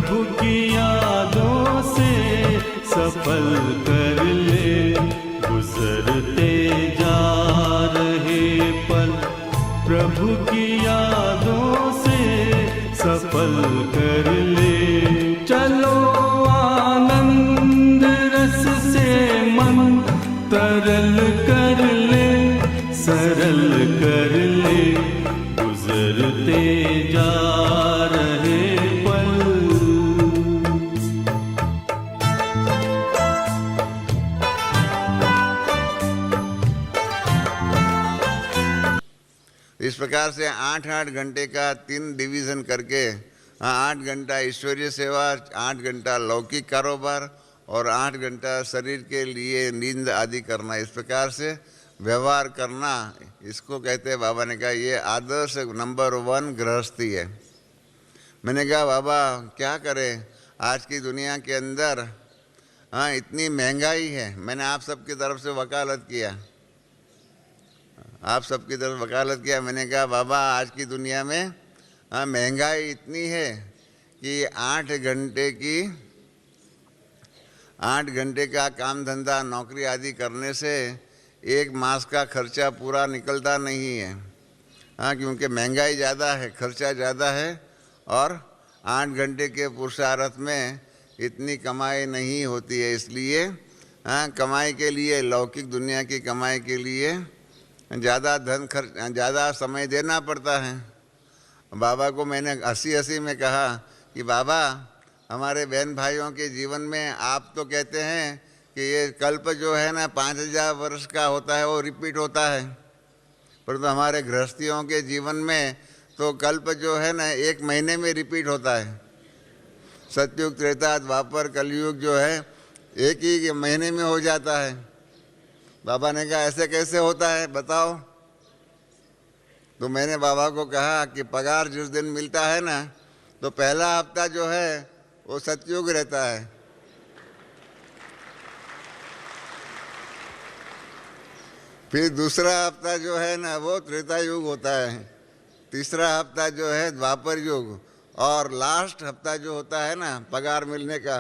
प्रभु की यादों से सफल कर ले, गुजरते जा रहे पल प्रभु की यादों से सफल कर ले। चलो आनंद रस से मन तरल कर ले, सरल कर ले, गुजरते जा रहे पल। इस प्रकार से 8-8 घंटे का 3 डिवीज़न करके 8 घंटा ईश्वरीय सेवा, 8 घंटा लौकिक कारोबार और 8 घंटा शरीर के लिए नींद आदि करना, इस प्रकार से व्यवहार करना, इसको कहते हैं। बाबा ने कहा ये आदर्श नंबर 1 गृहस्थी है। मैंने कहा बाबा क्या करें आज की दुनिया के अंदर, इतनी महंगाई है। मैंने आप सबकी तरफ से वकालत किया, आप सबकी तरफ वकालत किया। मैंने कहा बाबा आज की दुनिया में महंगाई इतनी है कि 8 घंटे का काम धंधा नौकरी आदि करने से 1 मास का खर्चा पूरा निकलता नहीं है। क्योंकि महंगाई ज़्यादा है, खर्चा ज़्यादा है और 8 घंटे के पुरुषार्थ में इतनी कमाई नहीं होती है। इसलिए कमाई के लिए, लौकिक दुनिया की कमाई के लिए ज़्यादा धन खर्च, ज़्यादा समय देना पड़ता है। बाबा को मैंने हंसी में कहा कि बाबा हमारे बहन भाइयों के जीवन में आप तो कहते हैं कि ये कल्प जो है ना 5000 वर्ष का होता है, वो रिपीट होता है, परंतु हमारे गृहस्थियों के जीवन में तो कल्प जो है ना 1 महीने में रिपीट होता है। सतयुग, त्रेता, द्वापर, कलयुग जो है 1 ही महीने में हो जाता है। बाबा ने कहा ऐसे कैसे होता है बताओ। तो मैंने बाबा को कहा कि पगार जिस दिन मिलता है ना, तो पहला हफ्ता जो है वो सतयुग रहता है, फिर दूसरा हफ्ता जो है ना वो त्रेता युग होता है, तीसरा हफ्ता जो है द्वापर युग, और लास्ट हफ्ता जो होता है ना पगार मिलने का,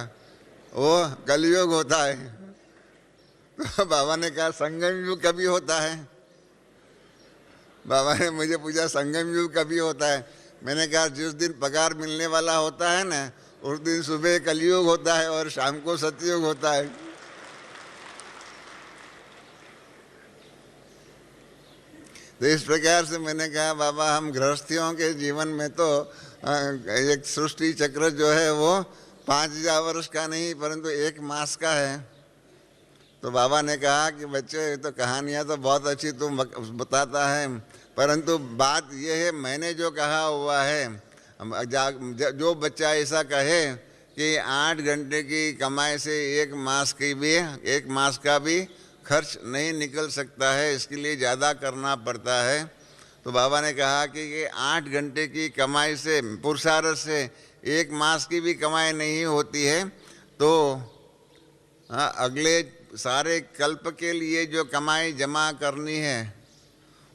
वो कलयुग होता है। तो बाबा ने कहा संगम युग कभी होता है? बाबा ने मुझे पूछा संगम युग कभी होता है? मैंने कहा जिस दिन पगार मिलने वाला होता है ना, उस दिन सुबह कलयुग होता है और शाम को सतयुग होता है। तो इस प्रकार से मैंने कहा बाबा हम गृहस्थियों के जीवन में तो एक सृष्टि चक्र जो है वो 5000 वर्ष का नहीं परंतु 1 मास का है। तो बाबा ने कहा कि बच्चे तो कहानियाँ तो बहुत अच्छी तुम बताता है, परंतु बात यह है मैंने जो कहा हुआ है, जो बच्चा ऐसा कहे कि 8 घंटे की कमाई से 1 मास का भी खर्च नहीं निकल सकता है, इसके लिए ज़्यादा करना पड़ता है। तो बाबा ने कहा कि ये 8 घंटे की कमाई से, पुरुषार्थ से 1 मास की भी कमाई नहीं होती है, तो अगले सारे कल्प के लिए जो कमाई जमा करनी है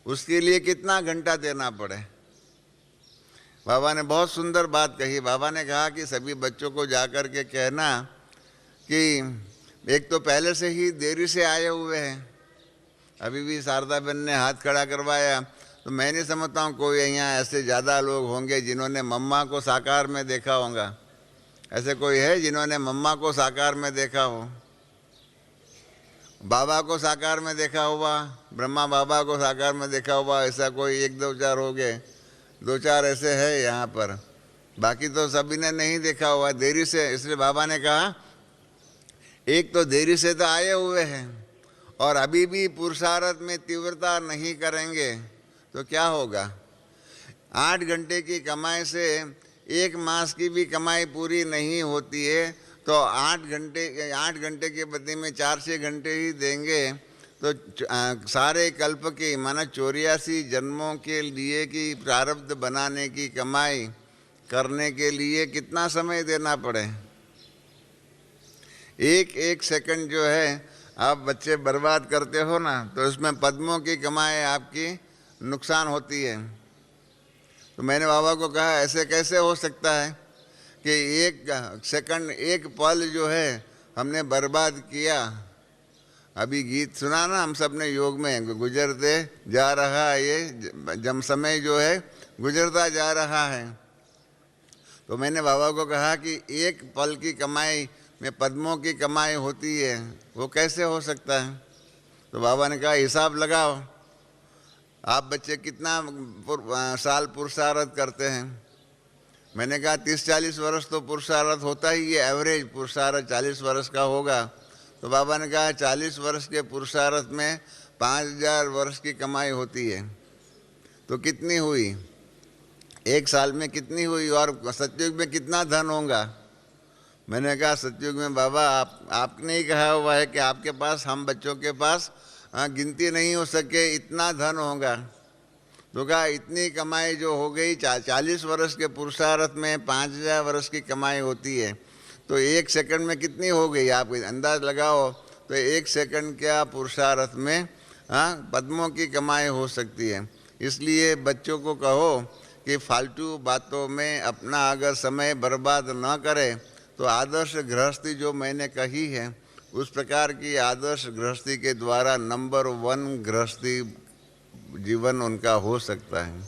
उसके लिए कितना घंटा देना पड़े। बाबा ने बहुत सुंदर बात कही। बाबा ने कहा कि सभी बच्चों को जाकर के कहना कि एक तो पहले से ही देरी से आए हुए हैं, अभी भी शारदा बहन ने हाथ खड़ा करवाया, तो मैं नहीं समझता हूँ कोई यहाँ ऐसे ज़्यादा लोग होंगे जिन्होंने मम्मा को साकार में देखा होगा। ऐसे कोई है जिन्होंने मम्मा को साकार में देखा हो? बाबा को साकार में देखा हुआ, ब्रह्मा बाबा को साकार में देखा हुआ, ऐसा कोई 1-2-4 हो गए, 2-4 ऐसे है यहाँ पर, बाकी तो सभी ने नहीं देखा हुआ, देरी से। इसलिए बाबा ने कहा एक तो देरी से तो आए हुए हैं और अभी भी पुरुषार्थ में तीव्रता नहीं करेंगे तो क्या होगा। 8 घंटे की कमाई से 1 मास की भी कमाई पूरी नहीं होती है, तो 8 घंटे के बदले में 4-6 घंटे ही देंगे तो सारे कल्प की माना 84 जन्मों के लिए की प्रारब्ध बनाने की कमाई करने के लिए कितना समय देना पड़े। एक सेकंड जो है आप बच्चे बर्बाद करते हो ना, तो इसमें पद्मों की कमाई आपकी नुकसान होती है। तो मैंने बाबा को कहा ऐसे कैसे हो सकता है कि एक सेकंड, एक पल जो है हमने बर्बाद किया। अभी गीत सुना ना हम सब ने योग में, गुजरते जा रहा है ये जम समय जो है गुजरता जा रहा है। तो मैंने बाबा को कहा कि एक पल की कमाई में पद्मों की कमाई होती है, वो कैसे हो सकता है? तो बाबा ने कहा हिसाब लगाओ, आप बच्चे कितना साल पुरुषार्थ करते हैं? मैंने कहा 30-40 वर्ष तो पुरुषार्थ होता ही है, एवरेज पुरुषार्थ 40 वर्ष का होगा। तो बाबा ने कहा 40 वर्ष के पुरुषार्थ में 5000 वर्ष की कमाई होती है, तो कितनी हुई? एक साल में कितनी हुई? और सतयुग में कितना धन होगा? मैंने कहा सतयुग में बाबा आपने ही कहा हुआ है कि आपके पास, हम बच्चों के पास गिनती नहीं हो सके इतना धन होगा। तो कहा इतनी कमाई जो हो गई 40 वर्ष के पुरुषार्थ में 5000 वर्ष की कमाई होती है, तो एक सेकंड में कितनी हो गई? आप अंदाज लगाओ। तो एक सेकंड क्या पुरुषार्थ में पद्मों की कमाई हो सकती है। इसलिए बच्चों को कहो कि फालतू बातों में अपना अगर समय बर्बाद न करें, तो आदर्श गृहस्थी जो मैंने कही है उस प्रकार की आदर्श गृहस्थी के द्वारा नंबर 1 गृहस्थी जीवन उनका हो सकता है।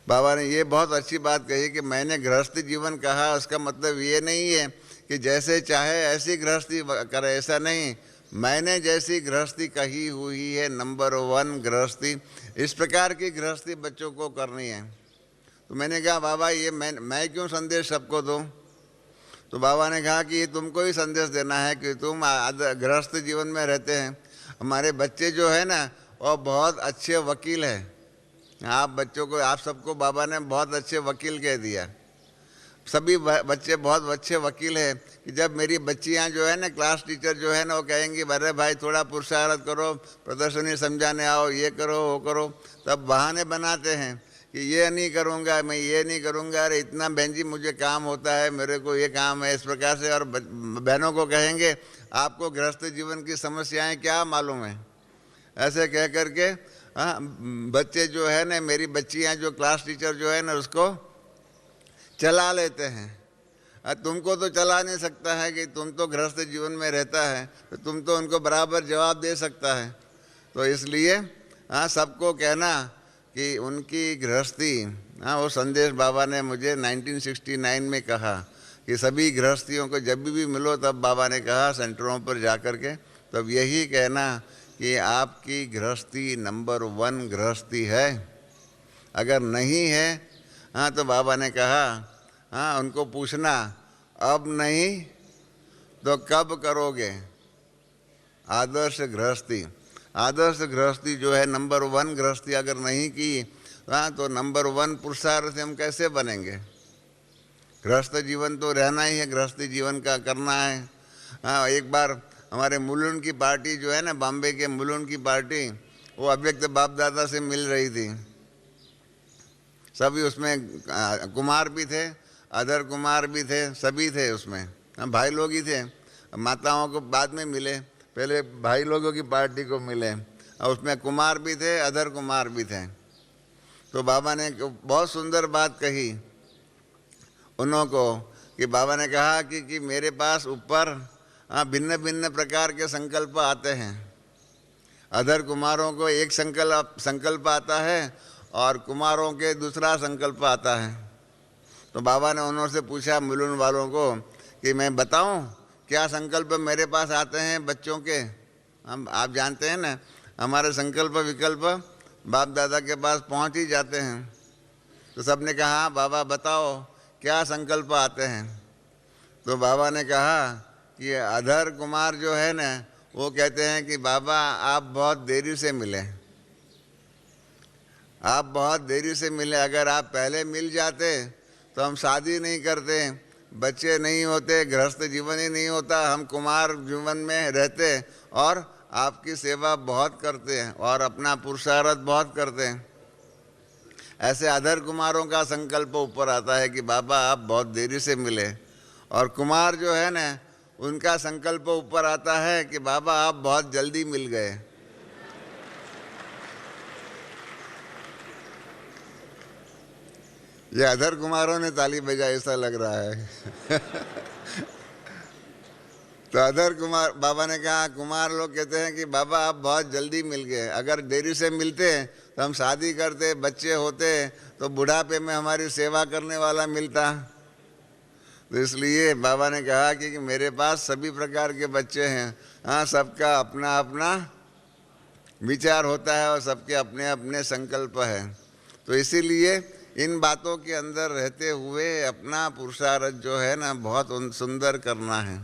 बाबा ने ये बहुत अच्छी बात कही कि मैंने गृहस्थी जीवन कहा, उसका मतलब ये नहीं है कि जैसे चाहे ऐसी गृहस्थी करे, ऐसा नहीं। मैंने जैसी गृहस्थी कही हुई है नंबर 1 गृहस्थी, इस प्रकार की गृहस्थी बच्चों को करनी है। तो मैंने कहा बाबा ये मैं क्यों संदेश सबको दूँ? तो बाबा ने कहा कि ये तुमको ही संदेश देना है कि तुम गृहस्थ जीवन में रहते हैं। हमारे बच्चे जो है ना वो बहुत अच्छे वकील हैं। आप बच्चों को, आप सबको बाबा ने बहुत अच्छे वकील कह दिया। सभी बच्चे बहुत अच्छे वकील हैं कि जब मेरी बच्चियां जो है ना, क्लास टीचर जो है ना, वो कहेंगी अरे भाई थोड़ा पुरुषार्थ करो, प्रदर्शनी समझाने आओ, ये करो वो करो, तब बहाने बनाते हैं कि ये नहीं करूँगा, मैं ये नहीं करूँगा, अरे इतना बहन जी मुझे काम होता है, मेरे को ये काम है, इस प्रकार से। और बहनों को कहेंगे आपको गृहस्थ जीवन की समस्याएं क्या मालूम है, ऐसे कह करके बच्चे जो है ना, मेरी बच्चियां जो क्लास टीचर जो है ना उसको चला लेते हैं। तुमको तो चला नहीं सकता है कि तुम तो गृहस्थ जीवन में रहता है, तो तुम तो उनको बराबर जवाब दे सकता है। तो इसलिए सबको कहना कि उनकी गृहस्थी, वो संदेश बाबा ने मुझे 1969 में कहा कि सभी गृहस्थियों को जब भी मिलो तब बाबा ने कहा सेंटरों पर जा कर के तब यही कहना कि आपकी गृहस्थी नंबर 1 गृहस्थी है। अगर नहीं है तो बाबा ने कहा उनको पूछना अब नहीं तो कब करोगे आदर्श गृहस्थी। आदर्श गृहस्थी जो है नंबर 1 गृहस्थी अगर नहीं की तो नंबर 1 पुरुषार्थ हम कैसे बनेंगे? गृहस्थ जीवन तो रहना ही है, गृहस्थी जीवन का करना है। एक बार हमारे मुलुंड की पार्टी जो है ना, बॉम्बे के मुलुंड की पार्टी, वो अव्यक्त बाप दादा से मिल रही थी। सभी उसमें कुमार भी थे, अदर कुमार भी थे, सभी थे उसमें, हम भाई लोग ही थे। माताओं को बाद में मिले, पहले भाई लोगों की पार्टी को मिले, और उसमें कुमार भी थे, अदर कुमार भी थे। तो बाबा ने बहुत सुंदर बात कही उन्हों को कि बाबा ने कहा कि मेरे पास ऊपर भिन्न भिन्न प्रकार के संकल्प आते हैं। अदर कुमारों को एक संकल्प आता है और कुमारों के दूसरा संकल्प आता है। तो बाबा ने उन्होंने पूछा मुलुंड वालों को कि मैं बताऊं क्या संकल्प मेरे पास आते हैं बच्चों के? हम आप जानते हैं ना, हमारे संकल्प विकल्प बाप दादा के पास पहुंच ही जाते हैं। तो सबने कहा बाबा बताओ क्या संकल्प आते हैं? तो बाबा ने कहा कि अधर कुमार जो है ना, वो कहते हैं कि बाबा आप बहुत देरी से मिले, आप बहुत देरी से मिले। अगर आप पहले मिल जाते तो हम शादी नहीं करते, बच्चे नहीं होते, गृहस्थ जीवन ही नहीं होता, हम कुमार जीवन में रहते और आपकी सेवा बहुत करते हैं और अपना पुरुषार्थ बहुत करते हैं। ऐसे अधर कुमारों का संकल्प ऊपर आता है कि बाबा आप बहुत देरी से मिले, और कुमार जो है ना उनका संकल्प ऊपर आता है कि बाबा आप बहुत जल्दी मिल गए। ये अधर कुमारों ने ताली बजाई ऐसा लग रहा है। तो अधर कुमार बाबा ने कहा, कुमार लोग कहते हैं कि बाबा आप बहुत जल्दी मिल गए, अगर देरी से मिलते तो हम शादी करते, बच्चे होते, तो बुढ़ापे में हमारी सेवा करने वाला मिलता। तो इसलिए बाबा ने कहा कि मेरे पास सभी प्रकार के बच्चे हैं। हाँ, सबका अपना अपना विचार होता है और सबके अपने अपने संकल्प है। तो इसीलिए इन बातों के अंदर रहते हुए अपना पुरुषार्थ जो है ना बहुत सुंदर करना है।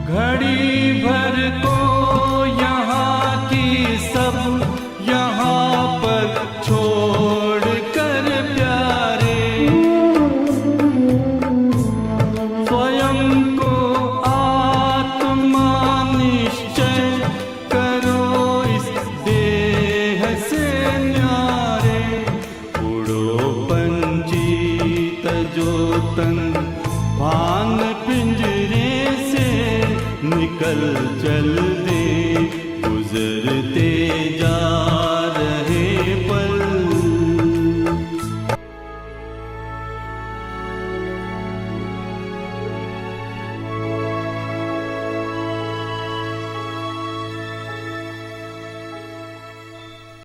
घड़ी भर को यहाँ की सब यहाँ पर छोड़ कर प्यारे, स्वयं को आत्मा निश्चय करो इस देह से न्यारे। उड़ो पंछी तजो तन भान पिंजरे से निकल चल